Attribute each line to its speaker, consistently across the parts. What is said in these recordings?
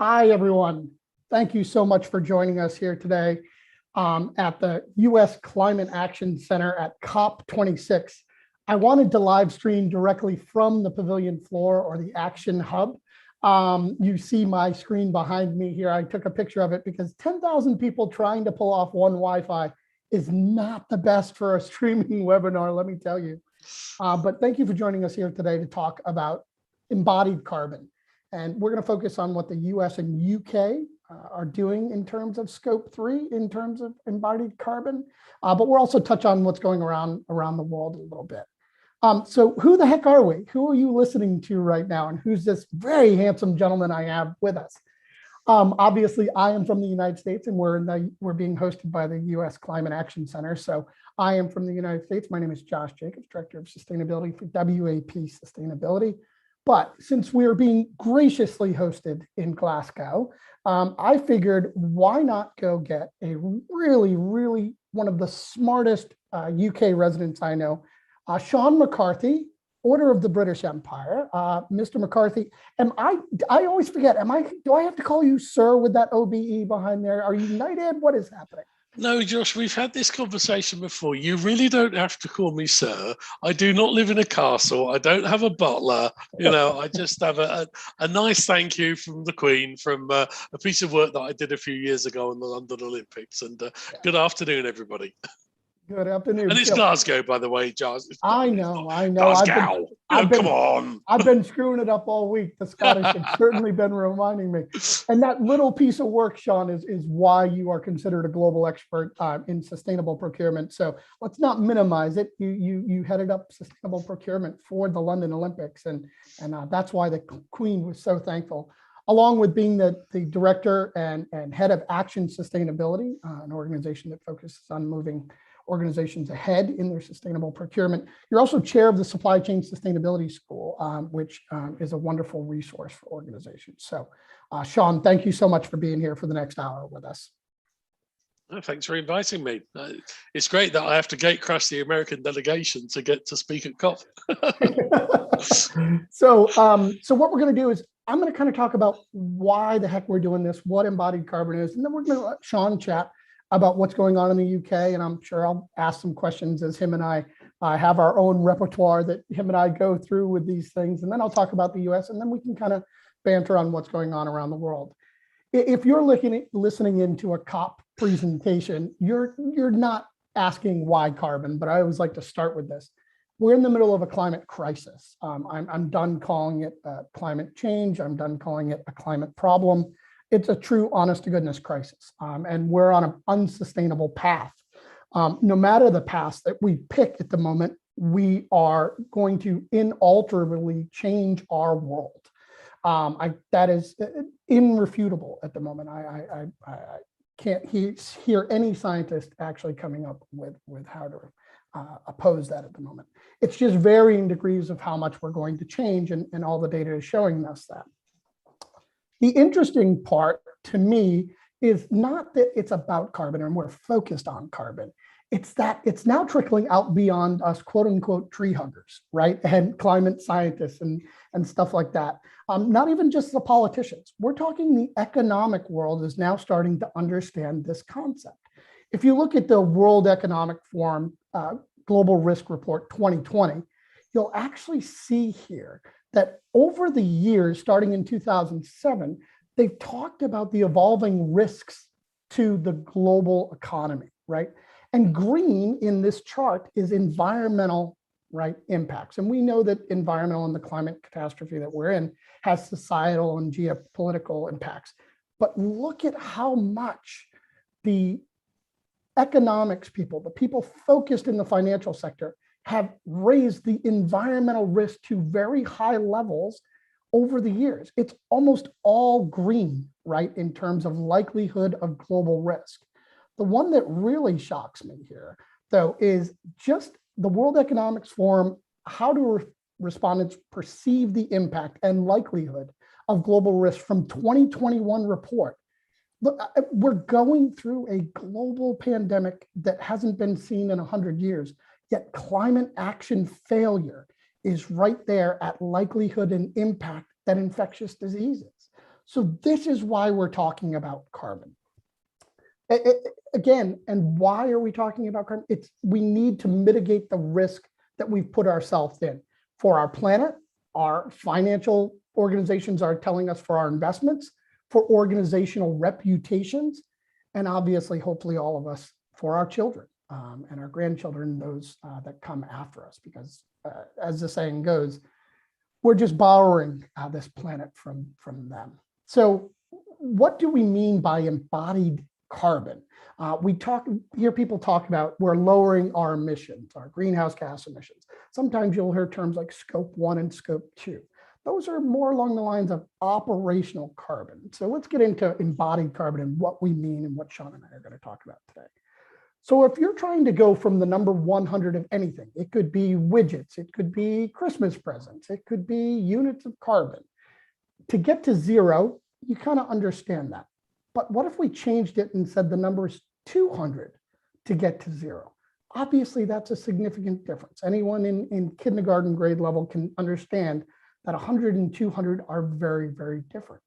Speaker 1: Hi, everyone. Thank you so much for joining us here today at the U.S. Climate Action Center at COP26. I wanted to live stream directly from the pavilion floor or the Action Hub. You see my screen behind me here. I took a picture of it because 10,000 people trying to pull off one Wi-Fi is not the best for a streaming webinar, let me tell you. But thank you for joining us here today to talk about embodied carbon. And we're going to focus on what the US and UK are doing in terms of scope 3, in terms of embodied carbon. But we'll also touch on what's going around the world a little bit. So who the heck are we? Who are you listening to right now? And who's this very handsome gentleman I have with us? Obviously, I am from the United States, and we're being hosted by the US Climate Action Center. So I am from the United States. My name is Josh Jacobs, Director of Sustainability for WAP Sustainability. But since we are being graciously hosted in Glasgow, I figured why not go get a really one of the smartest UK residents I know, Sean McCarthy, Order of the British Empire. Mr. McCarthy, I always forget, do I have to call you sir with that OBE behind there? Are you knighted? What is happening?
Speaker 2: No, Josh, we've had this conversation before. You really don't have to call me sir. I do not live in a castle. I don't have a butler. I just have a nice thank you from the Queen from a piece of work that I did a few years ago in the London Olympics. And Good afternoon, everybody.
Speaker 1: Good afternoon.
Speaker 2: And it's Glasgow, by the way, Giles.
Speaker 1: I know.
Speaker 2: Glasgow. Come on.
Speaker 1: I've been screwing it up all week. The Scottish have certainly been reminding me. And that little piece of work, Sean, is why you are considered a global expert in sustainable procurement. So let's not minimize it. You headed up sustainable procurement for the London Olympics. And that's why the Queen was so thankful. Along with being the director and head of Action Sustainability, an organization that focuses on moving organizations ahead in their sustainable procurement. You're also chair of the Supply Chain Sustainability School, which is a wonderful resource for organizations. So, Sean, thank you so much for being here for the next hour with us.
Speaker 2: Oh, thanks for inviting me. It's great that I have to gate crash the American delegation to get to speak at COP.
Speaker 1: So what we're going to do is I'm going to kind of talk about why the heck we're doing this, what embodied carbon is, and then we're going to let Sean chat about what's going on in the UK, and I'm sure I'll ask some questions as him and I have our own repertoire that him and I go through with these things, and then I'll talk about the US, and then we can kind of banter on what's going on around the world. If you're listening into a COP presentation, you're not asking why carbon, but I always like to start with this. We're in the middle of a climate crisis. I'm done calling it climate change. I'm done calling it a climate problem. It's a true honest to goodness crisis. And we're on an unsustainable path. No matter the path that we pick at the moment, we are going to inalterably change our world. That is irrefutable at the moment. I can't hear any scientist actually coming up with how to oppose that at the moment. It's just varying degrees of how much we're going to change, and all the data is showing us that. The interesting part to me is not that it's about carbon and we're focused on carbon. It's that it's now trickling out beyond us, quote unquote, tree huggers, right? And climate scientists and stuff like that. Not even just the politicians. We're talking the economic world is now starting to understand this concept. If you look at the World Economic Forum Global Risk Report 2020, you'll actually see here that over the years, starting in 2007, they've talked about the evolving risks to the global economy, right? And green in this chart is environmental, right, impacts. And we know that environmental and the climate catastrophe that we're in has societal and geopolitical impacts. But look at how much the economics people, the people focused in the financial sector, have raised the environmental risk to very high levels over the years. It's almost all green, right, in terms of likelihood of global risk. The one that really shocks me here, though, is just the World Economics Forum, how do respondents perceive the impact and likelihood of global risk from 2021 report. Look, we're going through a global pandemic that hasn't been seen in 100 years. Yet climate action failure is right there at likelihood and impact that infectious diseases. So this is why we're talking about carbon. Again, and why are we talking about carbon? We need to mitigate the risk that we've put ourselves in for our planet. Our financial organizations are telling us for our investments, for organizational reputations, and obviously, hopefully all of us for our children and our grandchildren, those that come after us, because as the saying goes, we're just borrowing this planet from them. So what do we mean by embodied carbon? We hear people talk about we're lowering our emissions, our greenhouse gas emissions. Sometimes you'll hear terms like scope 1 and scope 2. Those are more along the lines of operational carbon. So let's get into embodied carbon and what we mean and what Sean and I are going to talk about today. So if you're trying to go from the number 100 of anything, it could be widgets, it could be Christmas presents, it could be units of carbon. To get to zero, you kind of understand that. But what if we changed it and said the number is 200 to get to zero? Obviously, that's a significant difference. Anyone in kindergarten grade level can understand that 100 and 200 are very, very different.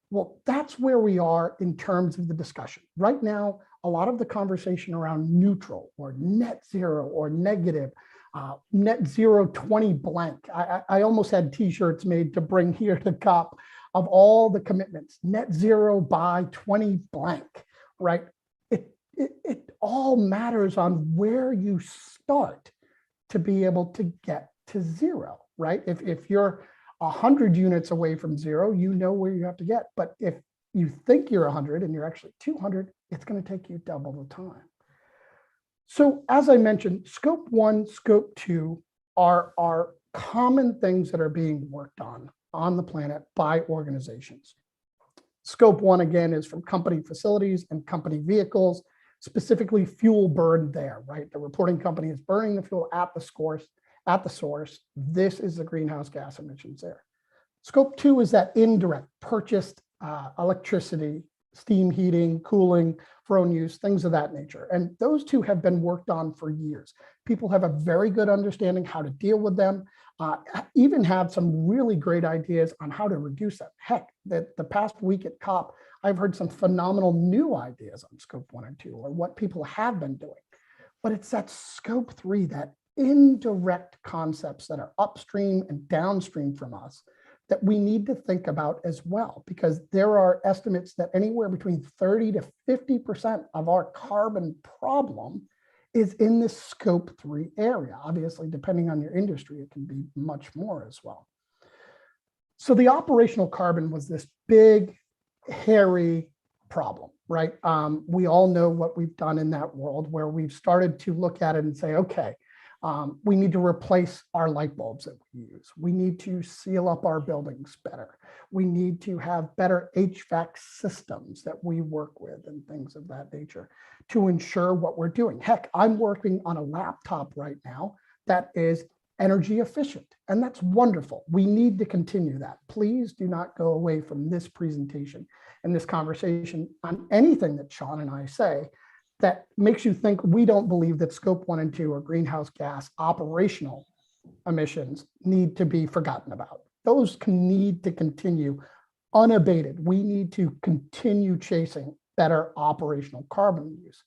Speaker 1: Well, that's where we are in terms of the discussion. Right now, a lot of the conversation around neutral or net zero or negative, net zero 20 blank. I almost had t-shirts made to bring here to COP of all the commitments, net zero by 20 blank, right? It all matters on where you start to be able to get to zero, right? If you're 100 units away from zero, you know where you have to get. But if you think you're 100 and you're actually 200, it's going to take you double the time. So as I mentioned, scope 1, scope 2 are common things that are being worked on the planet by organizations. Scope 1, again, is from company facilities and company vehicles, specifically fuel burned there, right? The reporting company is burning the fuel at the source. This is the greenhouse gas emissions there. Scope 2 is that indirect purchased electricity, steam heating, cooling, for own use, things of that nature. And those two have been worked on for years. People have a very good understanding how to deal with them, even have some really great ideas on how to reduce them. Heck, the past week at COP, I've heard some phenomenal new ideas on scope 1 and 2, or what people have been doing. But it's that scope 3, that indirect concepts that are upstream and downstream from us that we need to think about as well, because there are estimates that anywhere between 30 to 50% of our carbon problem is in this scope 3 area. Obviously, depending on your industry, it can be much more as well. So the operational carbon was this big, hairy problem, right? We all know what we've done in that world, where we've started to look at it and say, okay, we need to replace our light bulbs that we use. We need to seal up our buildings better. We need to have better HVAC systems that we work with and things of that nature to ensure what we're doing. Heck, I'm working on a laptop right now that is energy efficient, and that's wonderful. We need to continue that. Please do not go away from this presentation and this conversation on anything that Sean and I say that makes you think we don't believe that scope 1 and 2 or greenhouse gas operational emissions need to be forgotten about. Those need to continue unabated. We need to continue chasing better operational carbon use.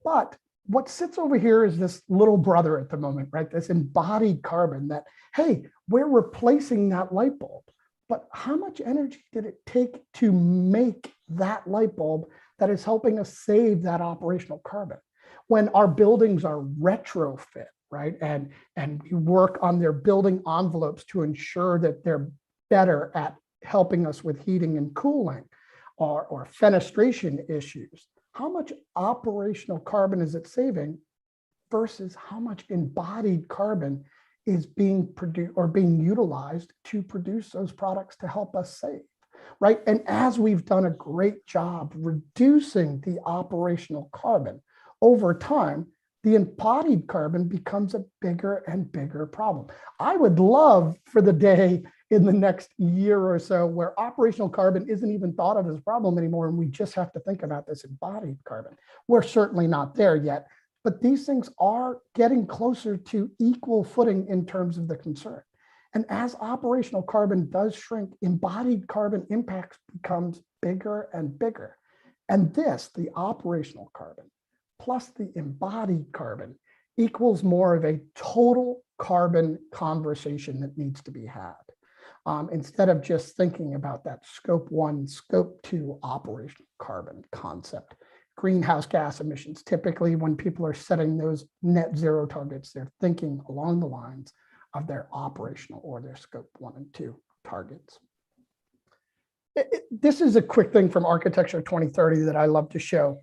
Speaker 1: But what sits over here is this little brother at the moment, right? This embodied carbon that, hey, we're replacing that light bulb. But how much energy did it take to make that light bulb that is helping us save that operational carbon? When our buildings are retrofit, right? And we work on their building envelopes to ensure that they're better at helping us with heating and cooling or fenestration issues. How much operational carbon is it saving versus how much embodied carbon is being produced or being utilized to produce those products to help us save, right? And as we've done a great job reducing the operational carbon over time, the embodied carbon becomes a bigger and bigger problem. I would love for the day in the next year or so where operational carbon isn't even thought of as a problem anymore, and we just have to think about this embodied carbon. We're certainly not there yet, but these things are getting closer to equal footing in terms of the concern. And as operational carbon does shrink, embodied carbon impacts becomes bigger and bigger. And this, the operational carbon, plus the embodied carbon, equals more of a total carbon conversation that needs to be had. Instead of just thinking about that scope 1, scope 2 operational carbon concept. Greenhouse gas emissions, typically when people are setting those net zero targets, they're thinking along the lines of their operational or their scope 1 and 2 targets. This is a quick thing from Architecture 2030 that I love to show.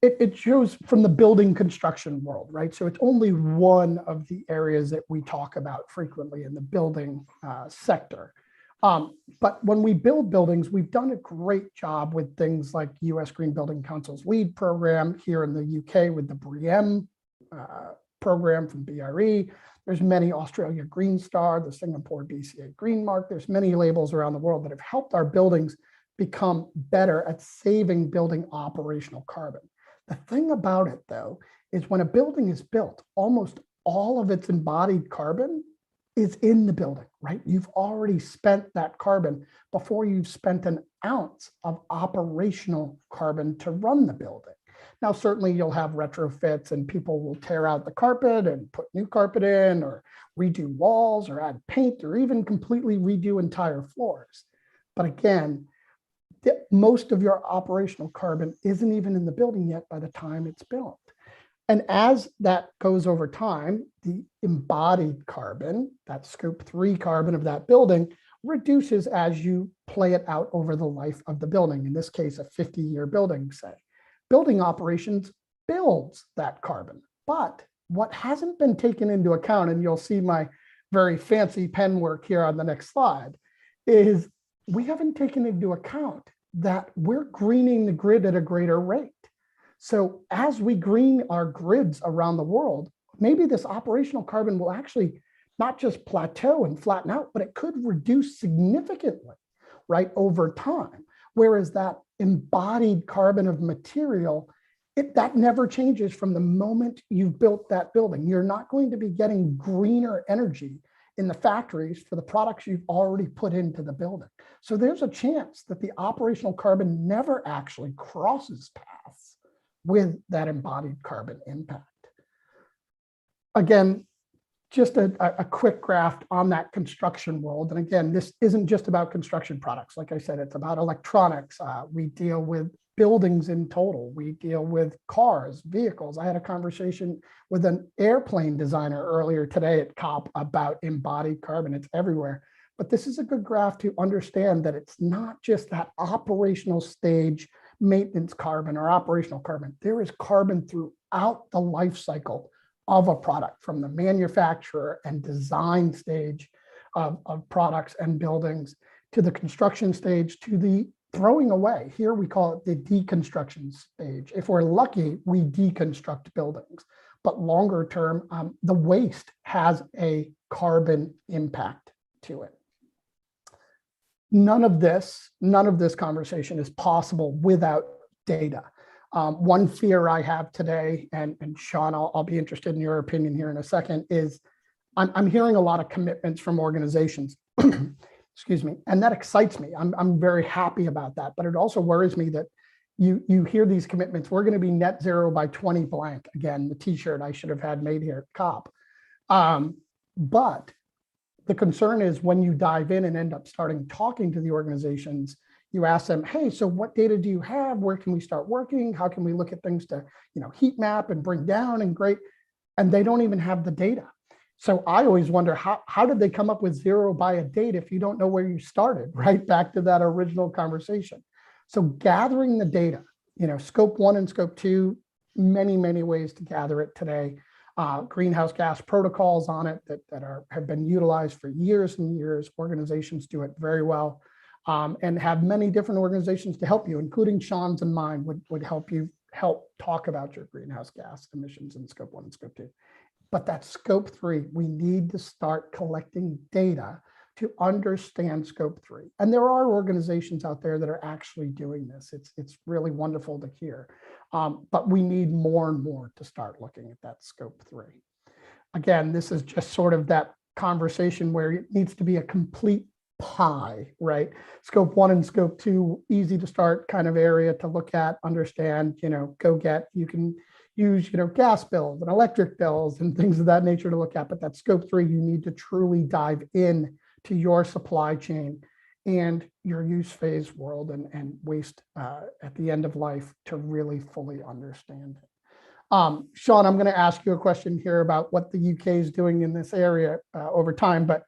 Speaker 1: It shows from the building construction world, right? So it's only one of the areas that we talk about frequently in the building sector. But when we build buildings, we've done a great job with things like US Green Building Council's LEED program here in the UK with the BREEAM program from BRE. There's many Australia Green Star, the Singapore BCA Green Mark. There's many labels around the world that have helped our buildings become better at saving building operational carbon. The thing about it, though, is when a building is built, almost all of its embodied carbon is in the building, right? You've already spent that carbon before you've spent an ounce of operational carbon to run the building. Now, certainly you'll have retrofits and people will tear out the carpet and put new carpet in or redo walls or add paint or even completely redo entire floors. But again, most of your operational carbon isn't even in the building yet by the time it's built. And as that goes over time, the embodied carbon, that scope 3 carbon of that building, reduces as you play it out over the life of the building. In this case, a 50-year building, say. Building operations builds that carbon. But what hasn't been taken into account, and you'll see my very fancy pen work here on the next slide, is we haven't taken into account that we're greening the grid at a greater rate. So as we green our grids around the world, maybe this operational carbon will actually not just plateau and flatten out, but it could reduce significantly, right, over time. Whereas that embodied carbon of material, that never changes from the moment you've built that building. You're not going to be getting greener energy in the factories for the products you've already put into the building. So there's a chance that the operational carbon never actually crosses paths with that embodied carbon impact. Again, just a quick graph on that construction world. And again, this isn't just about construction products. Like I said, it's about electronics. We deal with buildings in total. We deal with cars, vehicles. I had a conversation with an airplane designer earlier today at COP about embodied carbon. It's everywhere. But this is a good graph to understand that it's not just that operational stage maintenance carbon or operational carbon. There is carbon throughout the life cycle of a product, from the manufacturer and design stage of products and buildings to the construction stage to the throwing away. Here we call it the deconstruction stage. If we're lucky, we deconstruct buildings, but longer term, the waste has a carbon impact to it. None of this conversation is possible without data. One fear I have today, and Sean, I'll be interested in your opinion here in a second, is I'm hearing a lot of commitments from organizations, excuse me, and that excites me. I'm very happy about that, but it also worries me that you hear these commitments. We're going to be net zero by 20 blank. Again, the t-shirt I should have had made here at COP. But the concern is when you dive in and end up talking to the organizations, you ask them, hey, so what data do you have? Where can we start working? How can we look at things to, heat map and bring down and great? And they don't even have the data. So I always wonder, how did they come up with zero by a date if you don't know where you started, right? Back to that original conversation. So gathering the data, scope 1 and scope 2, many, many ways to gather it today. Greenhouse gas protocols on it that have been utilized for years and years. Organizations do it very well. And have many different organizations to help you, including Sean's and mine would help talk about your greenhouse gas emissions in scope 1 and scope 2. But that scope 3, we need to start collecting data to understand scope 3. And there are organizations out there that are actually doing this. It's really wonderful to hear. But we need more and more to start looking at that scope 3. Again, this is just sort of that conversation where it needs to be a complete pie, right? Scope 1 and scope 2, easy to start kind of area to look at, understand, go get, you can use, gas bills and electric bills and things of that nature to look at. But that scope 3, you need to truly dive in to your supply chain and your use phase world and waste at the end of life to really fully understand it. Sean, I'm going to ask you a question here about what the UK is doing in this area over time, but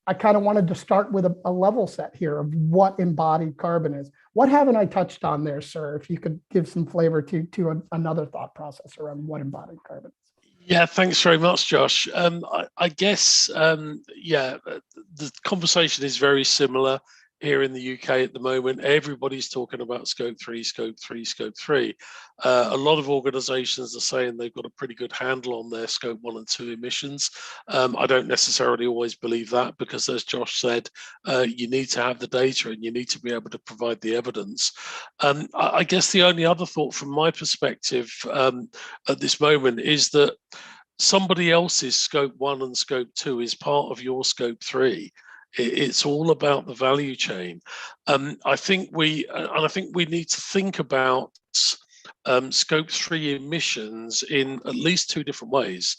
Speaker 1: I kind of wanted to start with a level set here of what embodied carbon is. What haven't I touched on there, sir? If you could give some flavor to another thought process around what embodied carbon is.
Speaker 2: Yeah, thanks very much, Josh. I guess, the conversation is very similar here in the UK at the moment. Everybody's talking about scope 3, scope 3, scope 3. A lot of organizations are saying they've got a pretty good handle on their scope 1 and 2 emissions. I don't necessarily always believe that because, as Josh said, you need to have the data and you need to be able to provide the evidence. I guess the only other thought from my perspective at this moment is that somebody else's scope 1 and scope 2 is part of your scope 3. It's all about the value chain. I think we need to think about scope 3 emissions in at least 2 different ways.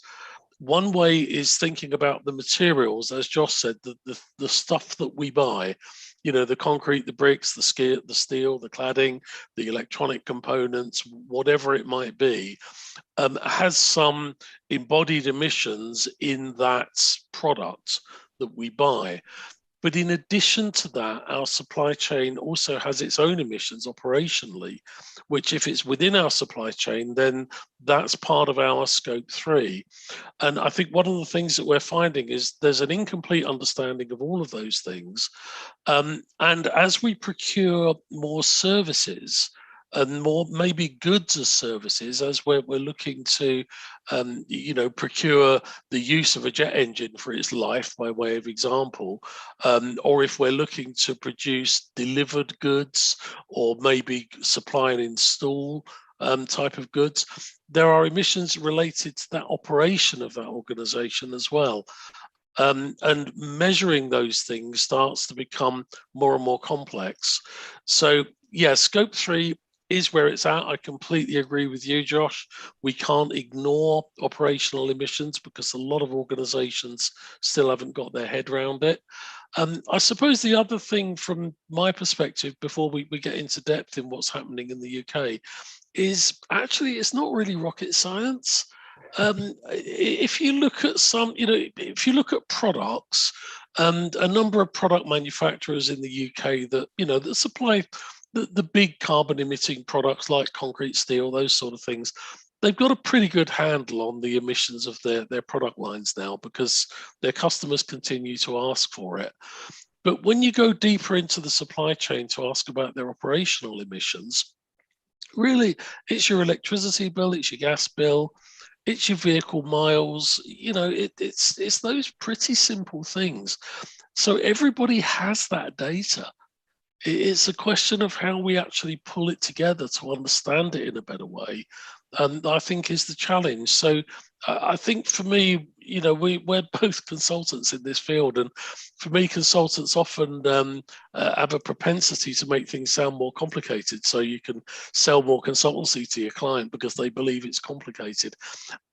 Speaker 2: One way is thinking about the materials, as Josh said, the stuff that we buy, the concrete, the bricks, the steel, the cladding, the electronic components, whatever it might be, has some embodied emissions in that product that we buy. But in addition to that, our supply chain also has its own emissions operationally, which if it's within our supply chain, then that's part of our scope 3. And I think one of the things that we're finding is there's an incomplete understanding of all of those things. And as we procure more services, and more maybe goods as services, as we're looking to procure the use of a jet engine for its life by way of example, or if we're looking to produce delivered goods or maybe supply and install type of goods, there are emissions related to that operation of that organization as well. And measuring those things starts to become more and more complex. So yeah, scope 3 is where it's at. I completely agree with you, Josh. We can't ignore operational emissions because a lot of organizations still haven't got their head around it. I suppose the other thing from my perspective, before we get into depth in what's happening in the UK, is actually it's not really rocket science. If you look at if you look at products, and a number of product manufacturers in the UK that supply the big carbon emitting products like concrete, steel, those sort of things, they've got a pretty good handle on the emissions of their product lines now because their customers continue to ask for it. But when you go deeper into the supply chain to ask about their operational emissions, really it's your electricity bill, it's your gas bill, it's your vehicle miles, it's those pretty simple things. So everybody has that data. It's a question of how we actually pull it together to understand it in a better way. And I think is the challenge. So I think for me, we're both consultants in this field. And for me, consultants often have a propensity to make things sound more complicated. So you can sell more consultancy to your client because they believe it's complicated.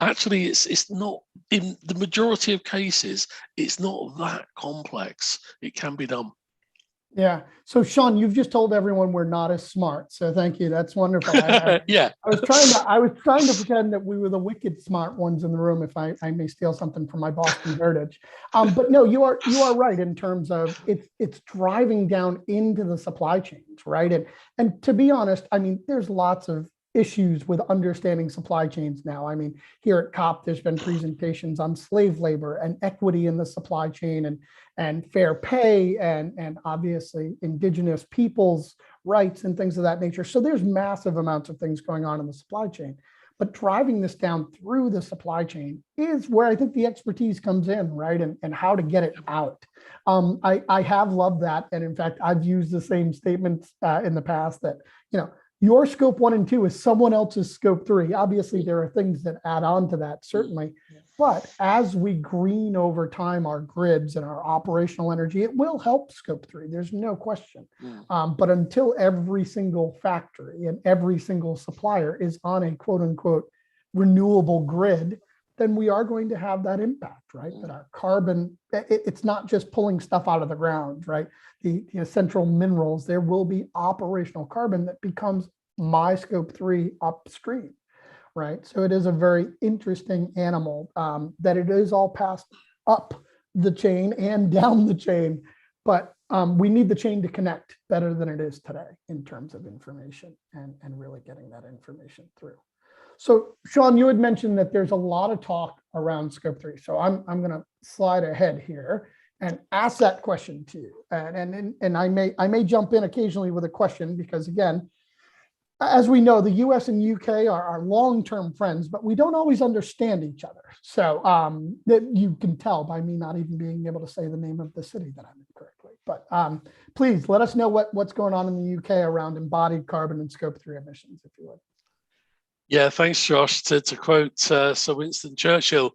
Speaker 2: Actually, it's not, in the majority of cases, it's not that complex. It can be done.
Speaker 1: Yeah. So Sean, you've just told everyone we're not as smart. So thank you. That's wonderful.
Speaker 2: Yeah.
Speaker 1: I was trying to pretend that we were the wicked smart ones in the room, if I may steal something from my Boston heritage. But no, you are right in terms of it's driving down into the supply chains, right? And to be honest, I mean, there's lots of issues with understanding supply chains now. I mean, here at COP, there's been presentations on slave labor and equity in the supply chain and fair pay and obviously indigenous peoples' rights and things of that nature. So there's massive amounts of things going on in the supply chain. But driving this down through the supply chain is where I think the expertise comes in, right? And how to get it out. I have loved that. And in fact, I've used the same statements in the past that, your scope 1 and 2 is someone else's scope 3. Obviously, there are things that add on to that, certainly. But as we green over time our grids and our operational energy, it will help scope 3. There's no question. But until every single factory and every single supplier is on a quote unquote renewable grid, then we are going to have that impact, right? That our carbon, it's not just pulling stuff out of the ground, right? The essential minerals, there will be operational carbon that becomes my scope 3 upstream, right? So it is a very interesting animal that it is all passed up the chain and down the chain, but we need the chain to connect better than it is today in terms of information and really getting that information through. So Sean, you had mentioned that there's a lot of talk around scope 3. So I'm going to slide ahead here and ask that question to you. And I may jump in occasionally with a question because, again, as we know, the US and UK are long-term friends, but we don't always understand each other. So that you can tell by me not even being able to say the name of the city that I'm in correctly. But please let us know what's going on in the UK around embodied carbon and scope 3 emissions, if you would.
Speaker 2: Yeah, thanks, Josh. To quote Sir Winston Churchill,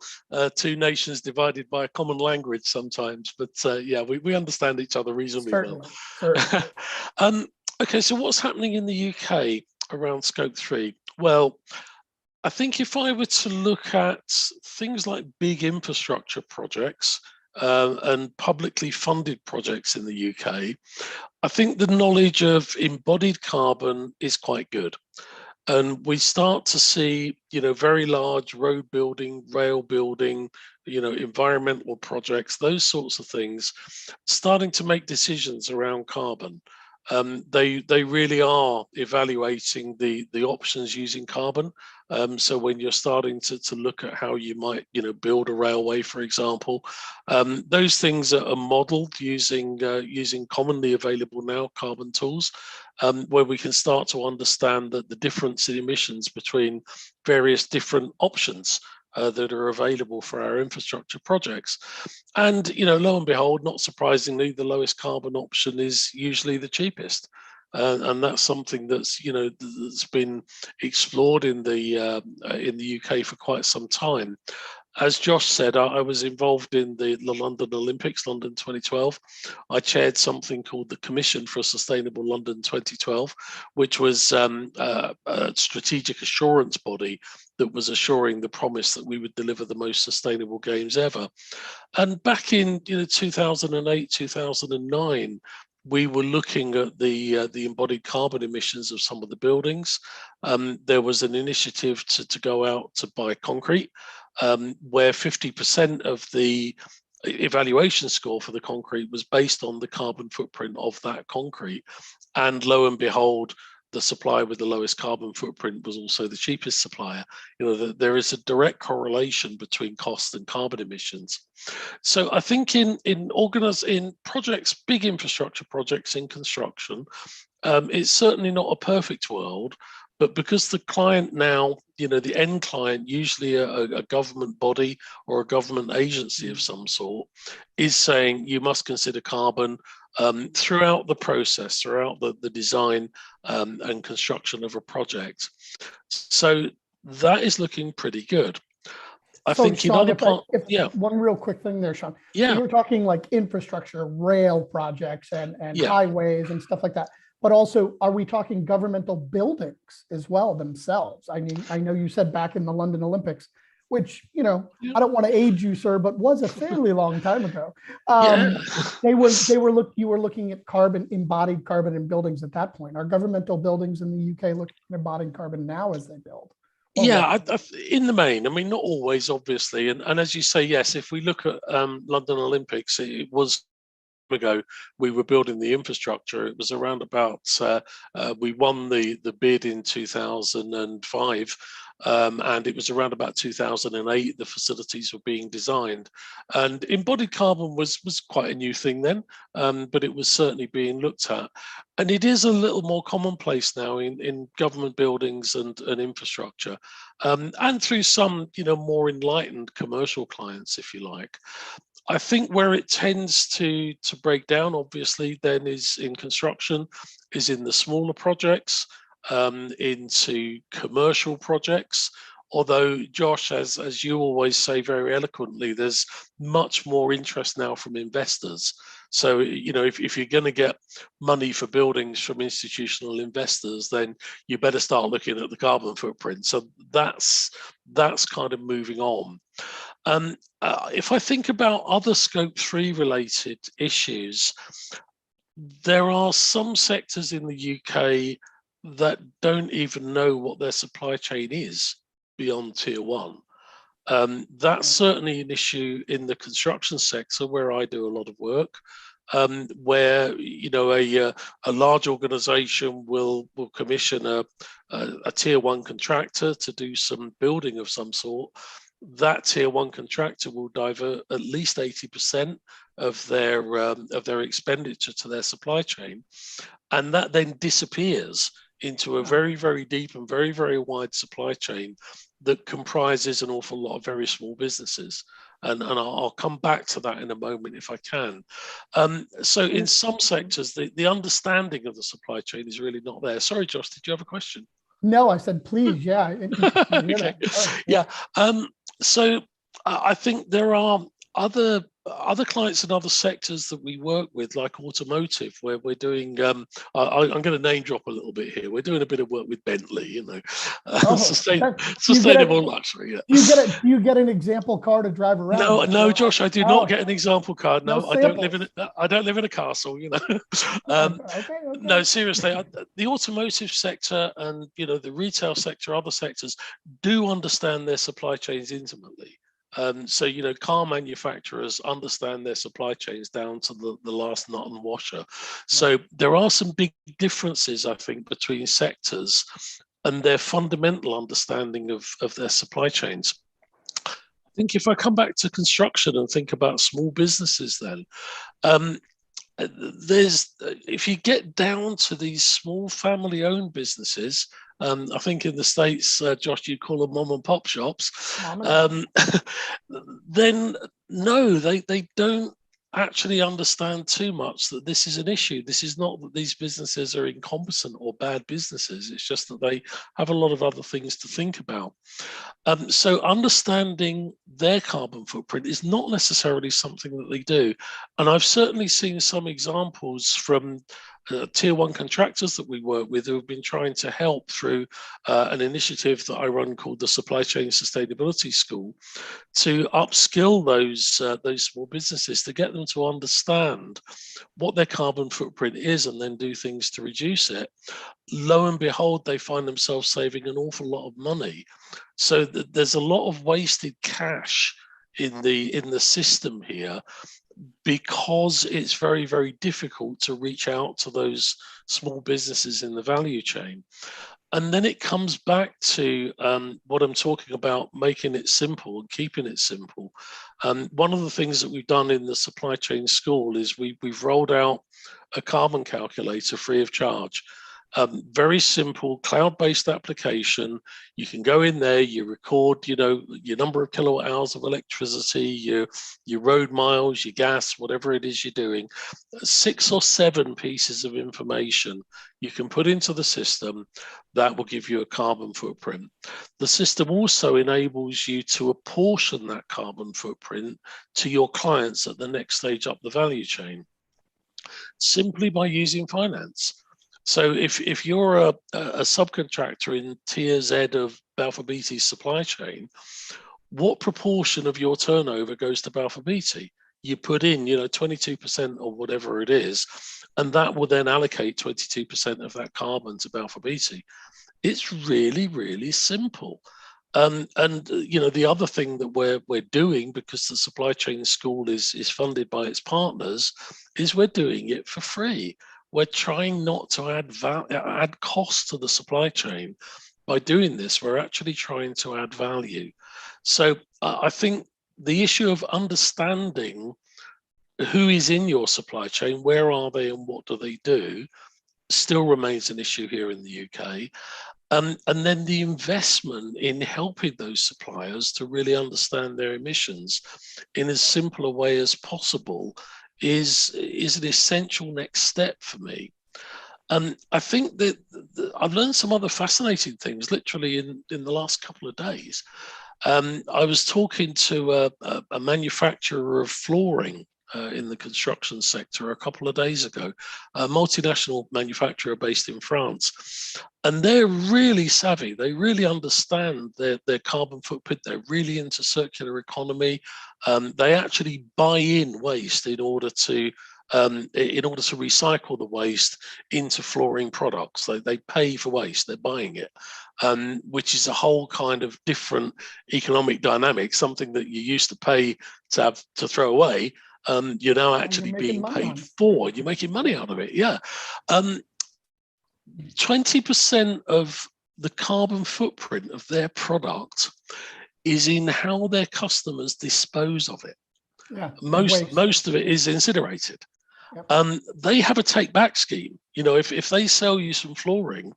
Speaker 2: two nations divided by a common language sometimes, but yeah, we understand each other reasonably well. Certainly. Okay, so what's happening in the UK around scope 3? Well, I think if I were to look at things like big infrastructure projects and publicly funded projects in the UK, I think the knowledge of embodied carbon is quite good. And we start to see, very large road building, rail building, environmental projects, those sorts of things, starting to make decisions around carbon. They really are evaluating the options using carbon. So when you're starting to look at how you might, build a railway, for example, those things are modeled using commonly available now carbon tools, where we can start to understand that the difference in emissions between various different options that are available for our infrastructure projects. And, lo and behold, not surprisingly, the lowest carbon option is usually the cheapest. And that's something that's, that's been explored in the UK for quite some time. As Josh said, I was involved in the London Olympics, London 2012. I chaired something called the Commission for a Sustainable London 2012, which was a strategic assurance body that was assuring the promise that we would deliver the most sustainable games ever. And back in 2008, 2009, we were looking at the embodied carbon emissions of some of the buildings. There was an initiative to go out to buy concrete, where 50% of the evaluation score for the concrete was based on the carbon footprint of that concrete. And lo and behold, the supplier with the lowest carbon footprint was also the cheapest supplier. There is a direct correlation between cost and carbon emissions. So I think in projects, big infrastructure projects in construction, it's certainly not a perfect world, but because the client now, the end client, usually a government body or a government agency of some sort, is saying you must consider carbon throughout the process, throughout the design and construction of a project. So that is looking pretty good. I think
Speaker 1: Sean, one real quick thing there, Sean.
Speaker 2: Yeah.
Speaker 1: So you're talking like infrastructure, rail projects and highways and stuff like that. But also, are we talking governmental buildings as well themselves? I mean, I know you said back in the London Olympics, which, I don't want to age you, sir, but was a fairly long time ago. You were looking at embodied carbon in buildings at that point. Are governmental buildings in the UK looking at embodied carbon now as they build?
Speaker 2: In the main, I mean, not always, obviously. And as you say, yes, if we look at London Olympics, it was ago we were building the infrastructure. It was around about we won the bid in 2005, and it was around about 2008 the facilities were being designed, and embodied carbon was quite a new thing then, but it was certainly being looked at, and it is a little more commonplace now in government buildings and infrastructure, and through some more enlightened commercial clients, if you like. I think where it tends to break down, obviously, then is in construction, is in the smaller projects, into commercial projects. Although, Josh, as you always say very eloquently, there's much more interest now from investors. So, if you're going to get money for buildings from institutional investors, then you better start looking at the carbon footprint. So that's kind of moving on. If I think about other Scope 3 related issues, there are some sectors in the UK that don't even know what their supply chain is beyond tier 1. That's certainly an issue in the construction sector where I do a lot of work, where a large organization will commission a tier 1 contractor to do some building of some sort. That tier 1 contractor will divert at least 80% of their expenditure to their supply chain, and that then disappears into a very, very deep and very, very wide supply chain that comprises an awful lot of very small businesses. And I'll come back to that in a moment if I can. So in some sectors, the understanding of the supply chain is really not there. Sorry, Josh, did you have a question?
Speaker 1: No, I said, please. Yeah.
Speaker 2: Okay. Yeah. So I think there are other clients in other sectors that we work with, like automotive, where we're doing. I'm going to name drop a little bit here. We're doing a bit of work with Bentley, sustainable luxury. Yeah.
Speaker 1: You get an example car to drive around?
Speaker 2: No, Josh, I do not get an example car. No,
Speaker 1: No
Speaker 2: I don't live in a castle.
Speaker 1: Okay.
Speaker 2: No, seriously, the automotive sector and the retail sector, other sectors do understand their supply chains intimately. So, car manufacturers understand their supply chains down to the last nut and washer. So there are some big differences, I think, between sectors and their fundamental understanding of their supply chains. I think if I come back to construction and think about small businesses then, if you get down to these small family-owned businesses, I think in the States, Josh, you call them mom and pop shops. Then no, they don't actually understand too much that this is an issue. This is not that these businesses are incompetent or bad businesses. It's just that they have a lot of other things to think about. So understanding their carbon footprint is not necessarily something that they do. And I've certainly seen some examples from tier 1 contractors that we work with who have been trying to help through an initiative that I run called the Supply Chain Sustainability School to upskill those small businesses, to get them to understand what their carbon footprint is and then do things to reduce it. Lo and behold, they find themselves saving an awful lot of money. So there's a lot of wasted cash in the system here, because it's very, very difficult to reach out to those small businesses in the value chain. And then it comes back to what I'm talking about, making it simple and keeping it simple. One of the things that we've done in the supply chain school is we've rolled out a carbon calculator free of charge. Very simple cloud-based application. You can go in there, you record, your number of kilowatt hours of electricity, your road miles, your gas, whatever it is you're doing. 6 or 7 pieces of information you can put into the system that will give you a carbon footprint. The system also enables you to apportion that carbon footprint to your clients at the next stage up the value chain, simply by using finance. So if you're a subcontractor in tier Z of Balfour Beatty's supply chain, what proportion of your turnover goes to Balfour Beatty? You put in, 22% or whatever it is, and that will then allocate 22% of that carbon to Balfour Beatty. It's really, really simple. And the other thing that we're doing, because the supply chain school is funded by its partners, is we're doing it for free. We're trying not to add cost to the supply chain. By doing this, we're actually trying to add value. So I think the issue of understanding who is in your supply chain, where are they and what do they do, still remains an issue here in the UK. And then the investment in helping those suppliers to really understand their emissions in as simple a way as possible is an essential next step for me. I think that I've learned some other fascinating things literally in the last couple of days. I was talking to a manufacturer of flooring in the construction sector a couple of days ago, a multinational manufacturer based in France. And they're really savvy. They really understand their carbon footprint. They're really into circular economy. They actually buy in waste in order to recycle the waste into flooring products. They pay for waste, they're buying it, which is a whole kind of different economic dynamic, something that you used to pay to throw away. You're now actually being paid for. You're making money out of it. Yeah. 20% of the carbon footprint of their product is in how their customers dispose of it.
Speaker 1: Yeah,
Speaker 2: most of it is incinerated.
Speaker 1: Yep.
Speaker 2: They have a take back scheme. If they sell you some flooring,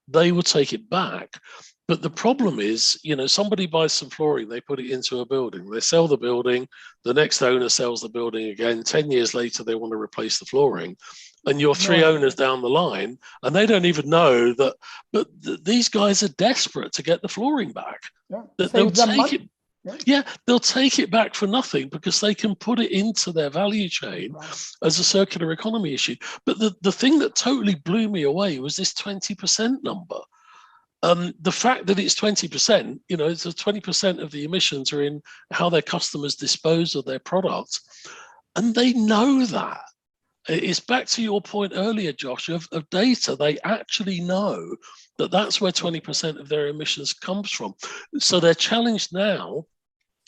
Speaker 2: they will take it back. But the problem is, somebody buys some flooring, they put it into a building, they sell the building, the next owner sells the building again. 10 years later, they want to replace the flooring. And you're three owners down the line, and they don't even know that. But these guys are desperate to get the flooring back.
Speaker 1: Yeah.
Speaker 2: They'll take it. Yeah, they'll take it back for nothing because they can put it into their value chain as a circular economy issue. But the thing that totally blew me away was this 20% number. The fact that it's 20%, it's 20% of the emissions are in how their customers dispose of their products. And they know that. It's back to your point earlier, Josh, of data. They actually know that that's where 20% of their emissions comes from. So their challenge now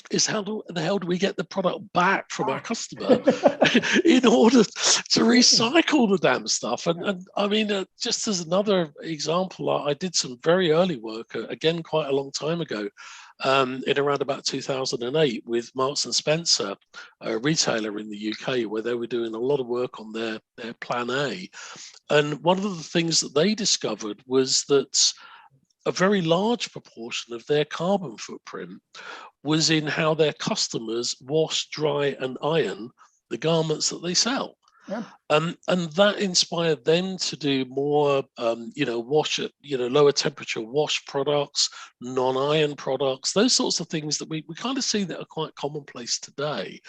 Speaker 2: is how the hell do we get the product back from our customer in order to recycle the damn stuff? And I mean, just as another example, I did some very early work, again, quite a long time ago, in around about 2008 with Marks and Spencer, a retailer in the UK, where they were doing a lot of work on their Plan A. And one of the things that they discovered was that a very large proportion of their carbon footprint was in how their customers wash, dry, and iron the garments that they sell.
Speaker 1: Yeah.
Speaker 2: And that inspired them to do more, wash at, lower temperature wash products, non-iron products, those sorts of things that we kind of see that are quite commonplace today.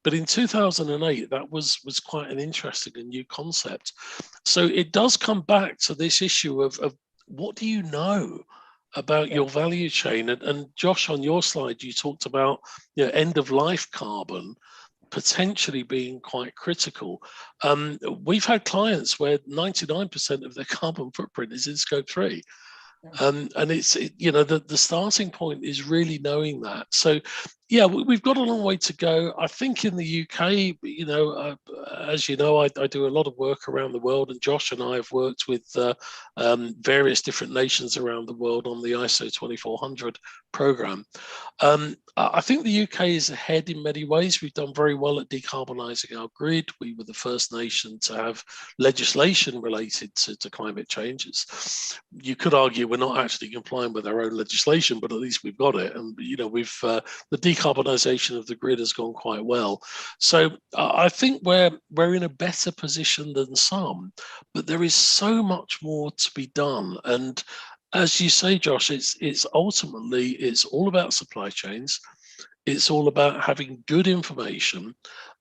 Speaker 2: But in 2008, that was quite an interesting and new concept. So it does come back to this issue of what do you know about your value chain? And Josh, on your slide, you talked about end of life carbon potentially being quite critical. We've had clients where 99% of their carbon footprint is in scope 3. And it's the starting point is really knowing that. So yeah, we've got a long way to go. I think in the UK, as you know, I do a lot of work around the world, and Josh and I have worked with various different nations around the world on the ISO 2400 program. I think the UK is ahead in many ways. We've done very well at decarbonising our grid. We were the first nation to have legislation related to climate changes. You could argue we're not actually complying with our own legislation, but at least we've got it. And we've the decarbonisation of the grid has gone quite well. So I think we're in a better position than some, but there is so much more to be done. And as you say, Josh, it's ultimately all about supply chains. It's all about having good information,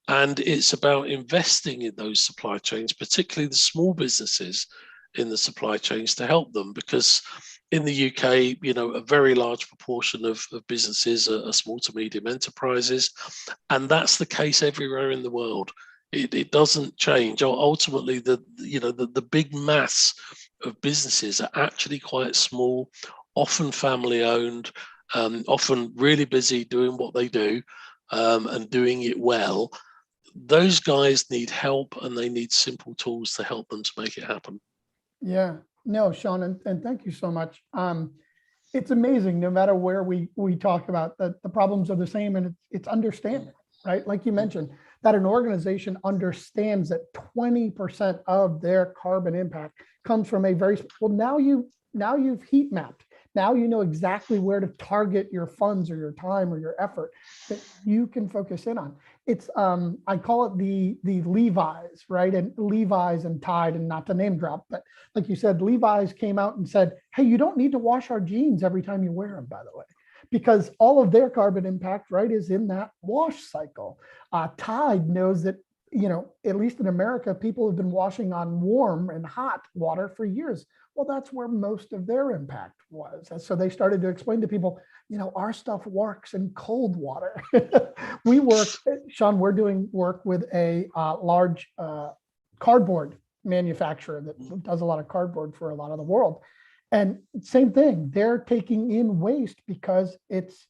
Speaker 2: and it's about investing in those supply chains, particularly the small businesses in the supply chains, to help them, because in the UK, a very large proportion of businesses are small to medium enterprises, and that's the case everywhere in the world. It doesn't change. Ultimately, the big mass of businesses are actually quite small, often family owned, often really busy doing what they do, and doing it well. Those guys need help, and they need simple tools to help them to make it happen.
Speaker 1: Yeah, no, Sean, and thank you so much. It's amazing, no matter where we talk about that, the problems are the same, and it's understanding, right? Like you mentioned, that an organization understands that 20% of their carbon impact comes from a very, well, now you've heat mapped. Now you know exactly where to target your funds or your time or your effort that you can focus in on. it's I call it the Levi's, right? And Levi's and Tide, and not to name drop, but like you said, Levi's came out and said, hey, you don't need to wash our jeans every time you wear them, by the way, because all of their carbon impact, right, is in that wash cycle. Tide knows that, you know, at least in America, people have been washing on warm and hot water for years. Well, that's where most of their impact was. And so they started to explain to people, you know, our stuff works in cold water. We work, Sean, we're doing work with a large cardboard manufacturer that does a lot of cardboard for a lot of the world. And same thing, they're taking in waste because it's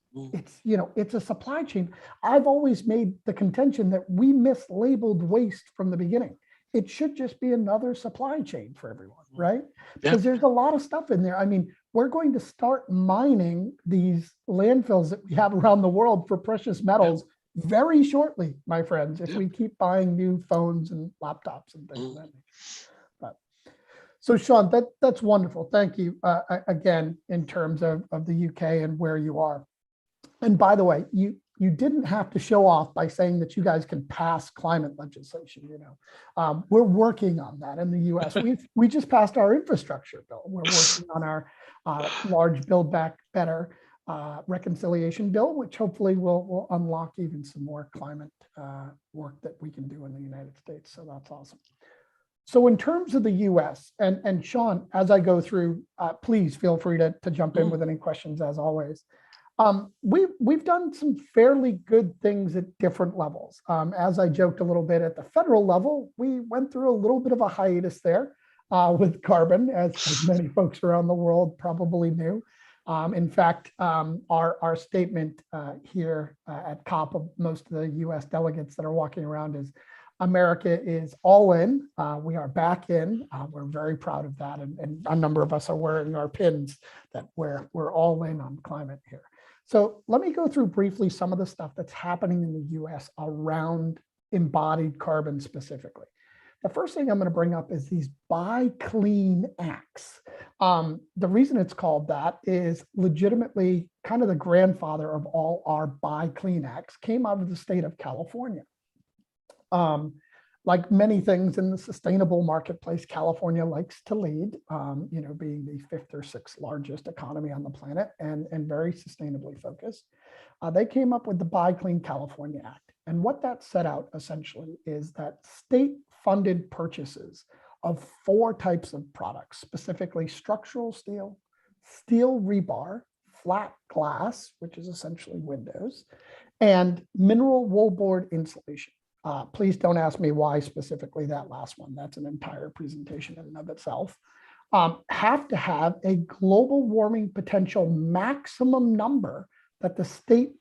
Speaker 1: you know, it's a supply chain. I've always made the contention that we mislabeled waste from the beginning. It should just be another supply chain for everyone, right? Because there's a lot of stuff in there. I mean, we're going to start mining these landfills that we have around the world for precious metals very shortly, my friends, if we keep buying new phones and laptops and things like that. So Sean, that's wonderful. Thank you again, in terms of the UK and where you are. And by the way, you didn't have to show off by saying that you guys can pass climate legislation. You know, we're working on that in the US. We just passed our infrastructure bill. We're working on our large Build Back Better reconciliation bill, which hopefully will unlock even some more climate work that we can do in the United States. So that's awesome. So in terms of the US, and Sean, as I go through, please feel free to jump in with any questions as always. We've done some fairly good things at different levels. As I joked a little bit, at the federal level, we went through a little bit of a hiatus there with carbon, as many folks around the world probably knew. In fact, our statement here at COP of most of the US delegates that are walking around is, America is all in. We are back in. We're very proud of that. And a number of us are wearing our pins that we're all in on climate here. So let me go through briefly some of the stuff that's happening in the US around embodied carbon specifically. The first thing I'm going to bring up is these Buy Clean Acts. The reason it's called that is legitimately kind of the grandfather of all our Buy Clean Acts came out of the state of California. Like many things in the sustainable marketplace, California likes to lead, you know, being the 5th or 6th largest economy on the planet and very sustainably focused. They came up with the Buy Clean California Act. And what that set out essentially is that state-funded purchases of 4 types of products, specifically structural steel, steel rebar, flat glass, which is essentially windows, and mineral wallboard insulation. Please don't ask me why specifically that last one. That's an entire presentation in and of itself. Have to have a global warming potential maximum number that the state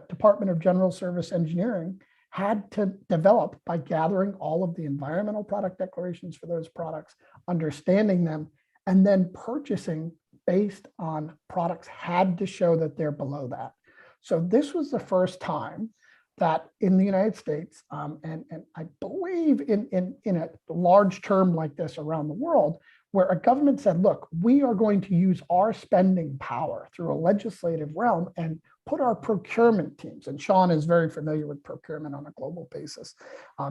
Speaker 1: Department of General Service Engineering had to develop by gathering all of the environmental product declarations for those products, understanding them, and then purchasing based on products had to show that they're below that. So this was the first time that in the United States, and I believe in a large term like this around the world, where a government said, look, we are going to use our spending power through a legislative realm and put our procurement teams, and Sean is very familiar with procurement on a global basis,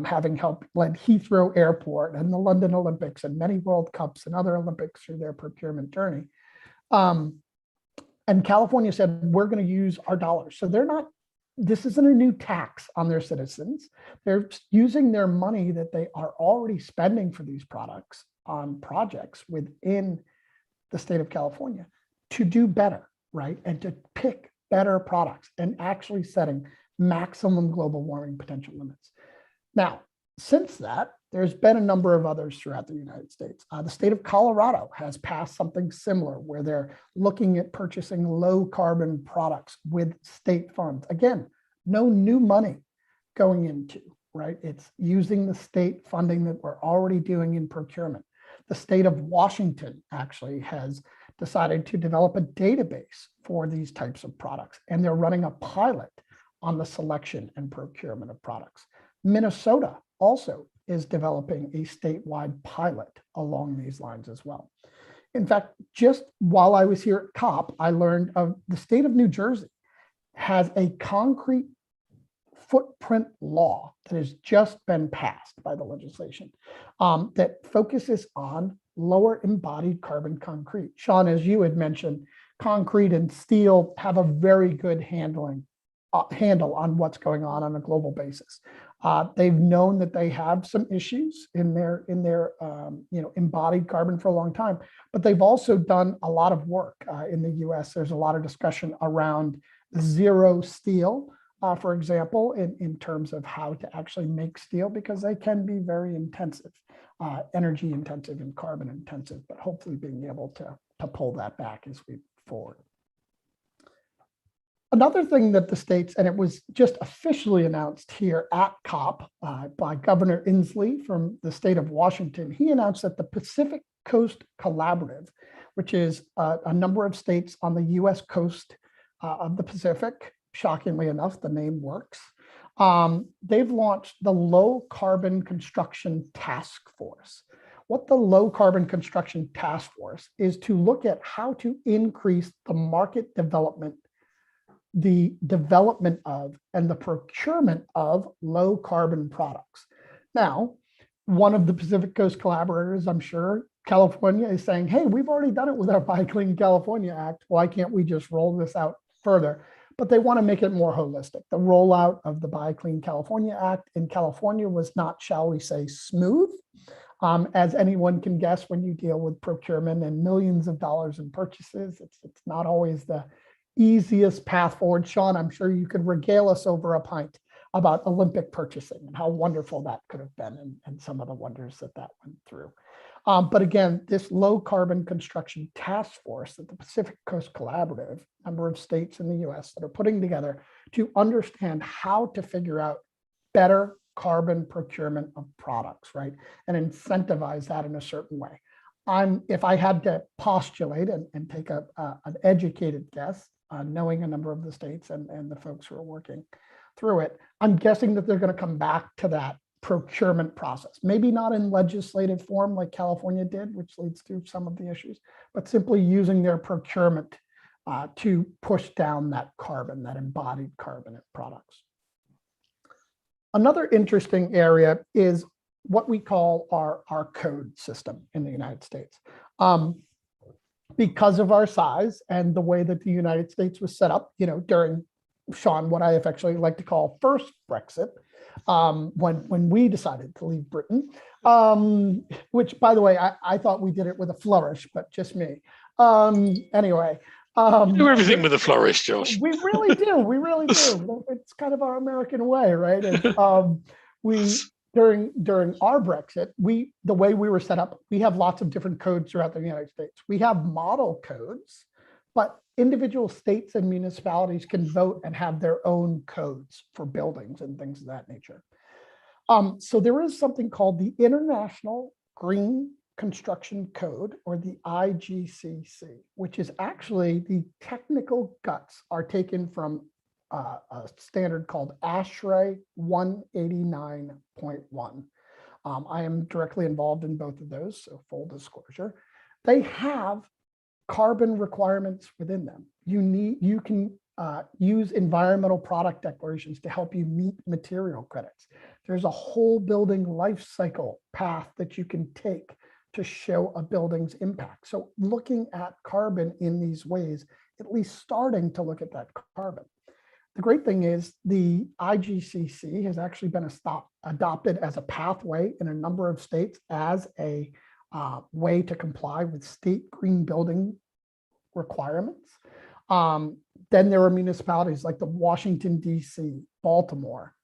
Speaker 1: having helped led Heathrow Airport and the London Olympics and many World Cups and other Olympics through their procurement journey. And California said, we're going to use our dollars. So they're not, this isn't a new tax on their citizens. They're using their money that they are already spending for these products on projects within the state of California to do better, right? And to pick better products and actually setting maximum global warming potential limits. Now, since that, there's been a number of others throughout the United States. The state of Colorado has passed something similar where they're looking at purchasing low carbon products with state funds. Again, no new money going into, right? It's using the state funding that we're already doing in procurement. The state of Washington actually has decided to develop a database for these types of products, and they're running a pilot on the selection and procurement of products. Minnesota also is developing a statewide pilot along these lines as well. In fact, just while I was here at COP, I learned of the state of New Jersey has a concrete footprint law that has just been passed by the legislation that focuses on lower embodied carbon concrete. Sean, as you had mentioned, concrete and steel have a very good handle on what's going on a global basis. They've known that they have some issues in their embodied carbon for a long time, but they've also done a lot of work in the U.S. There's a lot of discussion around zero steel, for example, in terms of how to actually make steel, because they can be very intensive, energy intensive and carbon intensive, but hopefully being able to pull that back as we move forward. Another thing that the states, and it was just officially announced here at COP by Governor Inslee from the state of Washington, he announced that the Pacific Coast Collaborative, which is a number of states on the US coast of the Pacific, shockingly enough, the name works. They've launched the Low Carbon Construction Task Force. What the Low Carbon Construction Task Force is to look at how to increase the market development, the development of and the procurement of low carbon products. Now, one of the Pacific Coast collaborators, I'm sure, California, is saying, hey, we've already done it with our Buy Clean California Act. Why can't we just roll this out further? But they want to make it more holistic. The rollout of the Buy Clean California Act in California was not, shall we say, smooth. As anyone can guess, when you deal with procurement and millions of dollars in purchases, it's not always the easiest path forward. Sean, I'm sure you could regale us over a pint about Olympic purchasing and how wonderful that could have been, and some of the wonders that went through. But again, this Low Carbon Construction Task Force that the Pacific Coast Collaborative, number of states in the US that are putting together to understand how to figure out better carbon procurement of products, right? And incentivize that in a certain way. If I had to postulate and take an educated guess, knowing a number of the states and the folks who are working through it, I'm guessing that they're going to come back to that procurement process. Maybe not in legislative form like California did, which leads to some of the issues, but simply using their procurement to push down that carbon, that embodied carbon in products. Another interesting area is what we call our code system in the United States. Because of our size and the way that the United States was set up, during, Sean, what I affectionately like to call first Brexit, when we decided to leave Britain, which, by the way, I thought we did it with a flourish, but just me. Anyway.
Speaker 2: You do everything with a flourish, Josh.
Speaker 1: We really do. We really do. It's kind of our American way, right? And during our Brexit, the way we were set up, we have lots of different codes throughout the United States. We have model codes, but individual states and municipalities can vote and have their own codes for buildings and things of that nature. So there is something called the International Green Construction Code, or the IGCC, which is actually the technical guts are taken from a standard called ASHRAE 189.1. I am directly involved in both of those, so full disclosure. They have carbon requirements within them. You can use environmental product declarations to help you meet material credits. There's a whole building life cycle path that you can take to show a building's impact. So looking at carbon in these ways, at least starting to look at that carbon. The great thing is the IGCC has actually been adopted as a pathway in a number of states as a way to comply with state green building requirements. Then there are municipalities like the Washington, DC, Baltimore,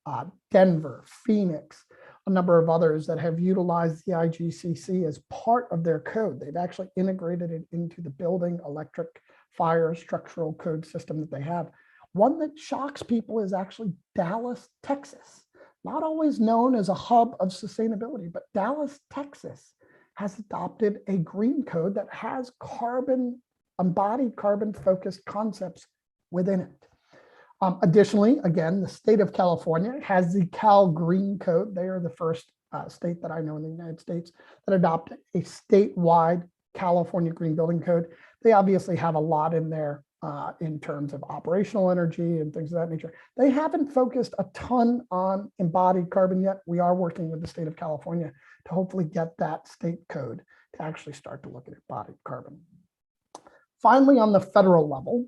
Speaker 1: Denver, Phoenix, a number of others that have utilized the IGCC as part of their code. They've actually integrated it into the building, electric, fire, structural code system that they have. One that shocks people is actually Dallas, Texas. Not always known as a hub of sustainability, but Dallas, Texas has adopted a green code that has embodied carbon-focused concepts within it. Additionally, again, the state of California has the Cal Green Code. They are the first state that I know in the United States that adopted a statewide California Green Building Code. They obviously have a lot in their in terms of operational energy and things of that nature. They haven't focused a ton on embodied carbon yet. We are working with the state of California to hopefully get that state code to actually start to look at embodied carbon. Finally, on the federal level,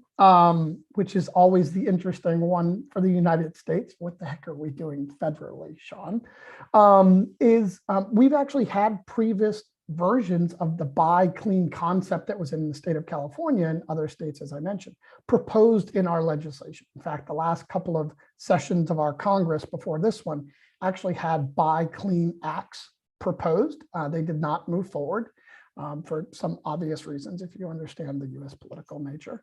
Speaker 1: which is always the interesting one for the United States, what the heck are we doing federally, Sean? We've actually had previous versions of the buy clean concept that was in the state of California and other states, as I mentioned, proposed in our legislation. In fact, the last couple of sessions of our Congress before this one actually had buy clean acts proposed. They did not move forward. For some obvious reasons, if you understand the US political nature.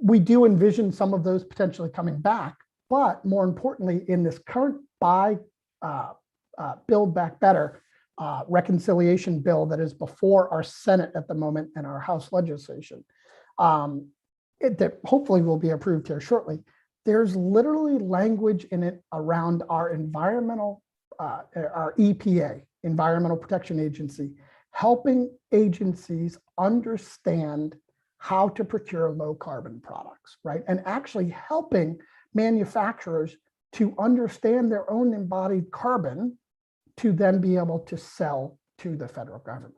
Speaker 1: We do envision some of those potentially coming back, but more importantly, in this current Build Back Better reconciliation bill that is before our Senate at the moment and our House legislation, that hopefully will be approved here shortly, there's literally language in it around our our EPA, Environmental Protection Agency, helping agencies understand how to procure low carbon products, right? And actually helping manufacturers to understand their own embodied carbon to then be able to sell to the federal government.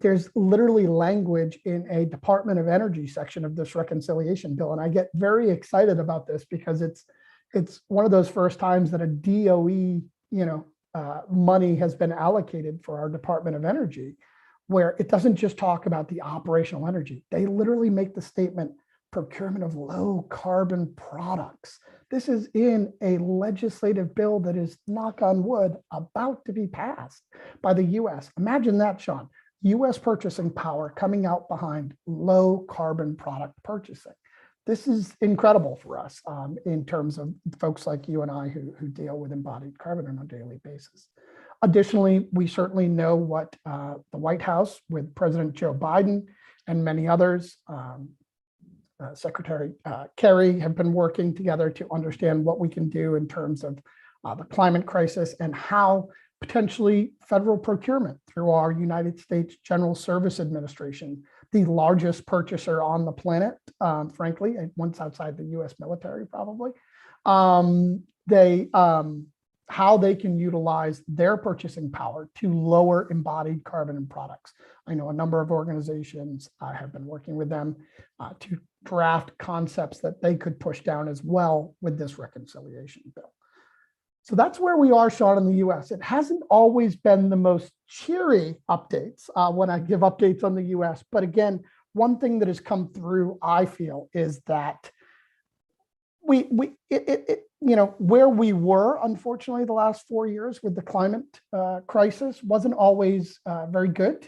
Speaker 1: There's literally language in a Department of Energy section of this reconciliation bill. And I get very excited about this because it's one of those first times that a DOE, money has been allocated for our Department of Energy, where it doesn't just talk about the operational energy. They literally make the statement, procurement of low carbon products. This is in a legislative bill that is, knock on wood, about to be passed by the US. Imagine that, Sean. US purchasing power coming out behind low carbon product purchasing. This is incredible for us in terms of folks like you and I who deal with embodied carbon on a daily basis. Additionally, we certainly know what the White House with President Joe Biden and many others, Secretary Kerry, have been working together to understand what we can do in terms of the climate crisis and how potentially federal procurement through our United States General Service Administration, the largest purchaser on the planet, frankly, once outside the US military probably, how they can utilize their purchasing power to lower embodied carbon in products. I know a number of organizations have been working with them to draft concepts that they could push down as well with this reconciliation bill. So that's where we are, Sean, in the US. It hasn't always been the most cheery updates when I give updates on the US. But again, one thing that has come through, I feel, is that where we were, unfortunately, the last 4 years with the climate crisis wasn't always very good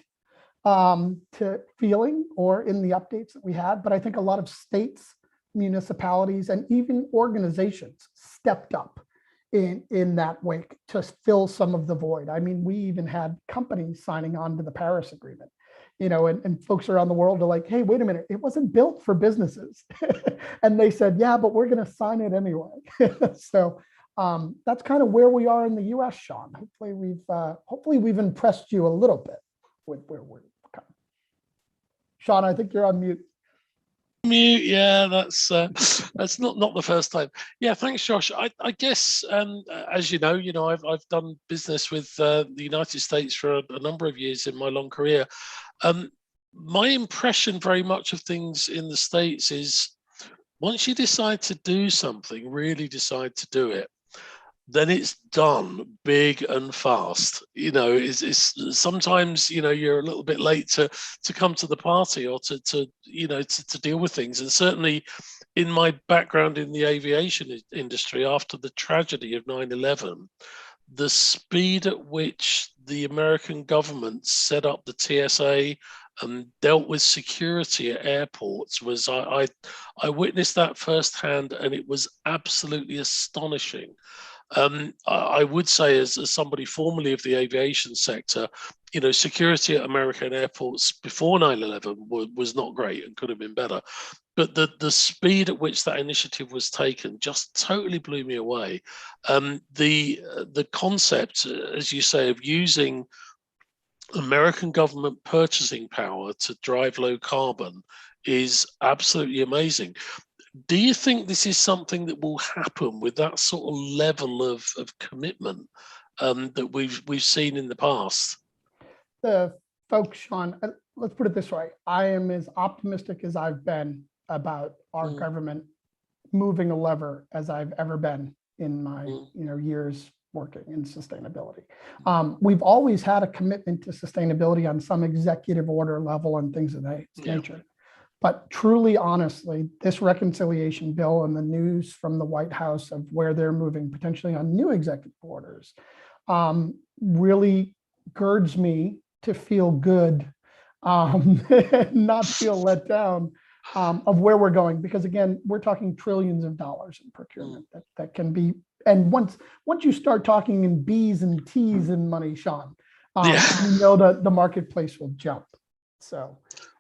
Speaker 1: to feeling or in the updates that we had. But I think a lot of states, municipalities, and even organizations stepped up in that wake to fill some of the void. I mean, we even had companies signing on to the Paris Agreement, and folks around the world are like, hey, wait a minute, it wasn't built for businesses. And they said, yeah, but we're going to sign it anyway. So that's kind of where we are in the US, Sean. Hopefully we've impressed you a little bit with where we're coming. Sean, I think you're on mute.
Speaker 2: Mute, yeah, that's not the first time. Yeah, thanks, Josh. I guess as you know, I've done business with the United States for a number of years in my long career. My impression very much of things in the States is once you decide to do something, really decide to do it, then it's done big and fast. It's sometimes you're a little bit late to come to the party or to deal with things. And certainly in my background in the aviation industry, after the tragedy of 9/11, the speed at which the American government set up the TSA and dealt with security at airports was, I witnessed that firsthand, and it was absolutely astonishing. I would say, as somebody formerly of the aviation sector, security at American airports before 9/11 was not great and could have been better. But the speed at which that initiative was taken just totally blew me away. The concept, as you say, of using American government purchasing power to drive low carbon is absolutely amazing. Do you think this is something that will happen with that sort of level of commitment that we've seen in the past?
Speaker 1: The folks, Sean, let's put it this way. I am as optimistic as I've been about our
Speaker 2: Mm,
Speaker 1: government moving a lever as I've ever been in my
Speaker 2: mm,
Speaker 1: years working in sustainability. We've always had a commitment to sustainability on some executive order level and things of that
Speaker 2: yeah.
Speaker 1: nature. But truly, honestly, this reconciliation bill and the news from the White House of where they're moving potentially on new executive orders really girds me to feel good, not feel let down of where we're going. Because again, we're talking trillions of dollars in
Speaker 2: Mm.
Speaker 1: procurement that can be. And once you start talking in B's and T's in money, Sean,
Speaker 2: Yeah.
Speaker 1: that the marketplace will jump. So.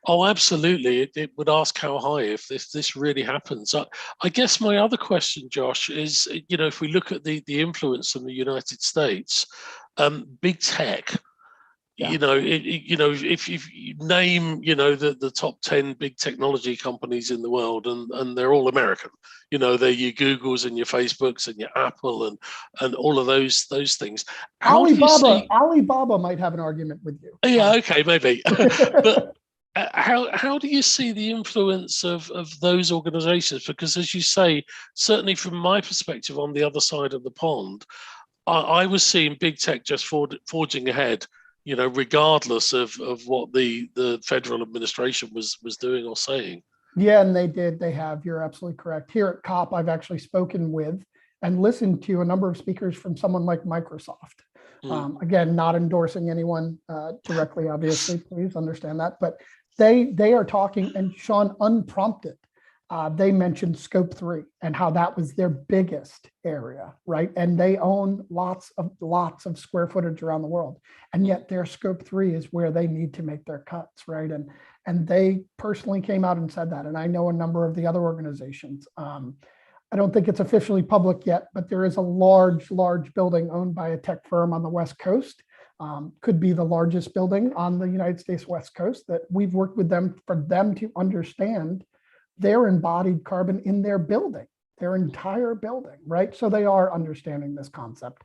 Speaker 2: Oh, absolutely. It would ask how high if this really happens. I guess my other question, Josh, is, if we look at the influence in the United States, big tech,
Speaker 1: Yeah.
Speaker 2: if you name, the top 10 big technology companies in the world, and they're all American, they're your Googles and your Facebooks and your Apple and all of those things. How do you see?
Speaker 1: Alibaba might have an argument with you.
Speaker 2: Yeah, okay, maybe. But how do you see the influence of those organizations? Because as you say, certainly from my perspective on the other side of the pond, I was seeing big tech just forging ahead, regardless of what the federal administration was doing or saying.
Speaker 1: Yeah, and they have, you're absolutely correct. Here at COP, I've actually spoken with and listened to a number of speakers from someone like Microsoft.
Speaker 2: Mm,
Speaker 1: Again, not endorsing anyone directly, obviously, please understand that. But they are talking, and Sean, unprompted, they mentioned scope 3 and how that was their biggest area, right? And they own lots of square footage around the world. And yet their scope 3 is where they need to make their cuts, right? And they personally came out and said that. And I know a number of the other organizations. I don't think it's officially public yet, but there is a large building owned by a tech firm on the West Coast. Could be the largest building on the United States West Coast, that we've worked with them for them to understand their embodied carbon in their building, their entire building, right? So they are understanding this concept.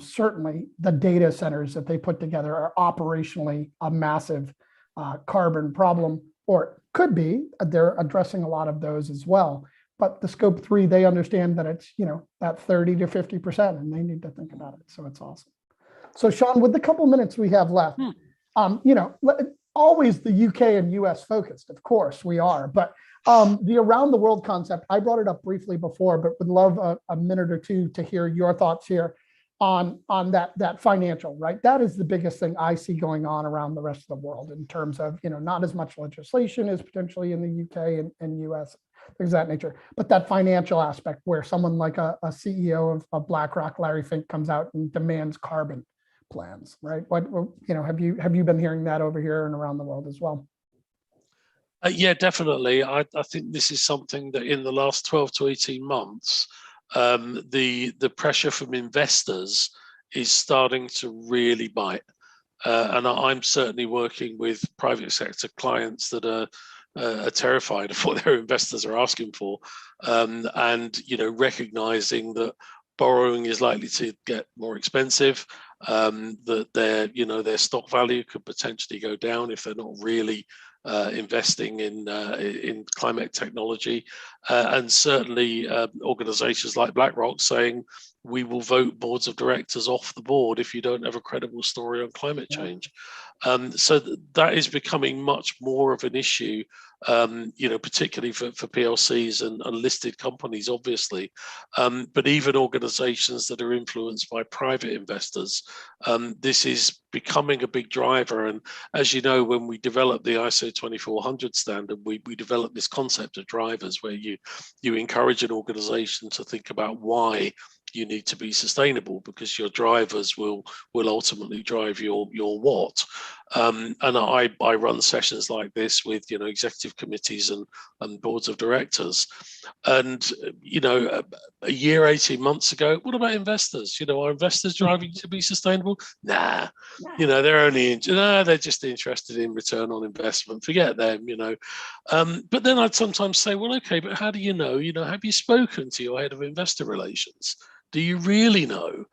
Speaker 1: Certainly the data centers that they put together are operationally a massive carbon problem, or could be. They're addressing a lot of those as well. But the scope 3, they understand that it's, that 30 to 50%, and they need to think about it. So it's awesome. So Sean, with the couple minutes we have left, always the UK and US focused, of course we are, but the around the world concept, I brought it up briefly before, but would love a minute or two to hear your thoughts here on that financial, right? That is the biggest thing I see going on around the rest of the world in terms of, not as much legislation as potentially in the UK and US, things of that nature, but that financial aspect where someone like a CEO of BlackRock, Larry Fink, comes out and demands carbon plans, right? Have you been hearing that over here and around the world as well?
Speaker 2: yeah, definitely. I think this is something that in the last 12 to 18 months, the pressure from investors is starting to really bite. And I'm certainly working with private sector clients that are terrified of what their investors are asking for, and recognizing that borrowing is likely to get more expensive, that their stock value could potentially go down if they're not really investing in climate technology, and certainly organizations like BlackRock saying we will vote boards of directors off the board if you don't have a credible story on climate change. So that is becoming much more of an issue, particularly for PLCs and listed companies, obviously, but even organizations that are influenced by private investors. This is becoming a big driver. And as you know, when we developed the ISO 2400 standard, we developed this concept of drivers where you encourage an organization to think about why you need to be sustainable, because your drivers will ultimately drive your what. And I run sessions like this with, executive committees and boards of directors. And, a year, 18 months ago, what about investors? Are investors driving to be sustainable? Nah, they're just interested in return on investment. Forget them, But then I'd sometimes say, well, okay, but how do you know? Have you spoken to your head of investor relations? Do you really know?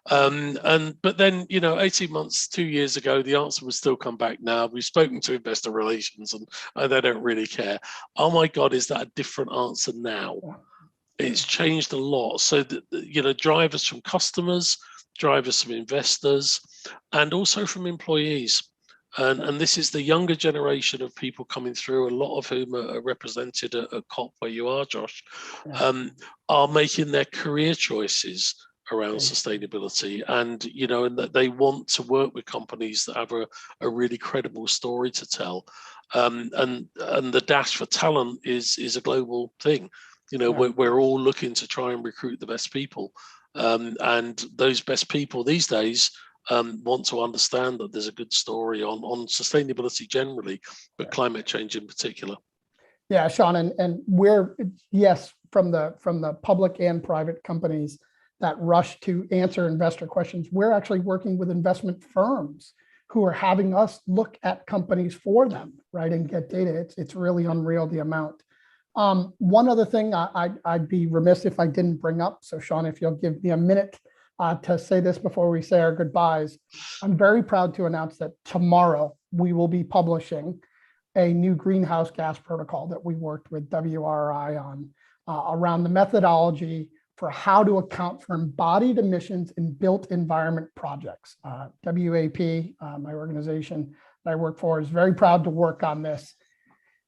Speaker 2: But then, 18 months, 2 years ago, the answer would still come back now. We've spoken to investor relations and they don't really care. Oh my God, is that a different answer now? It's changed a lot. So that, drivers from customers, drivers from investors, and also from employees. And this is the younger generation of people coming through, a lot of whom are represented at COP where you are, Josh, are making their career choices around sustainability, and and that they want to work with companies that have a really credible story to tell. And the dash for talent is a global thing. We're all looking to try and recruit the best people, and those best people these days want to understand that there's a good story on sustainability generally, but climate change in particular.
Speaker 1: Yeah, Sean, and we're, yes, from the public and private companies that rush to answer investor questions, we're actually working with investment firms who are having us look at companies for them, right, and get data. It's really unreal, the amount. One other thing I'd be remiss if I didn't bring up. So Sean, if you'll give me a minute to say this before we say our goodbyes, I'm very proud to announce that tomorrow we will be publishing a new greenhouse gas protocol that we worked with WRI on around the methodology for how to account for embodied emissions in built environment projects. WAP, my organization that I work for, is very proud to work on this.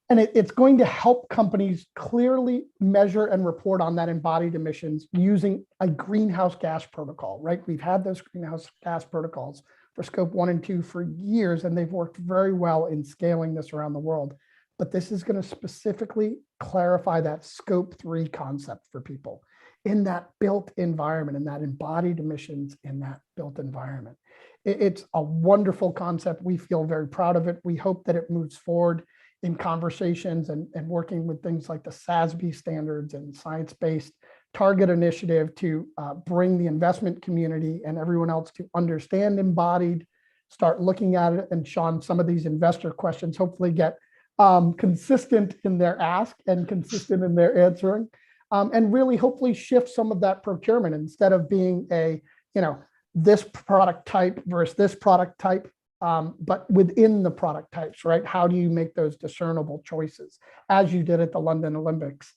Speaker 1: And it's going to help companies clearly measure and report on that embodied emissions using a greenhouse gas protocol, right? We've had those greenhouse gas protocols for scope 1 and 2 for years, and they've worked very well in scaling this around the world. But this is going to specifically clarify that scope 3 concept for people in that built environment, and that embodied emissions in that built environment. It's a wonderful concept. We feel very proud of it. We hope that it moves forward in conversations and working with things like the SASB standards and science-based target initiative to bring the investment community and everyone else to understand embodied, start looking at it. And Sean, some of these investor questions hopefully get consistent in their ask and consistent in their answering, and really hopefully shift some of that procurement instead of being a, this product type versus this product type, but within the product types, right? How do you make those discernible choices as you did at the London Olympics?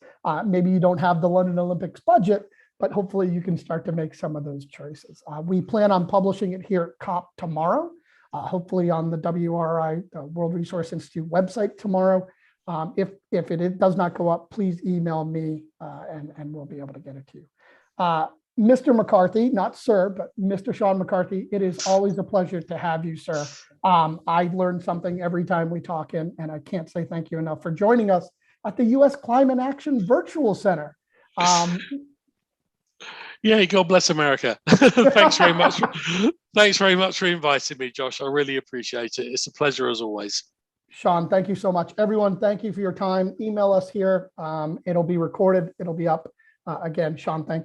Speaker 1: Maybe you don't have the London Olympics budget, but hopefully you can start to make some of those choices. We plan on publishing it here at COP tomorrow, hopefully on the WRI, World Resource Institute website tomorrow. If it does not go up, please email me and we'll be able to get it to you. Mr. McCarthy, not sir, but Mr. Sean McCarthy, it is always a pleasure to have you, sir. I learn something every time we talk, and I can't say thank you enough for joining us at the U.S. Climate Action Virtual Center.
Speaker 2: Yeah, God bless America. Thanks very much. Thanks very much for inviting me, Josh. I really appreciate it. It's a pleasure as always.
Speaker 1: Sean, thank you so much. Everyone, thank you for your time. Email us here. It'll be recorded. It'll be up. Again, Sean, thank you.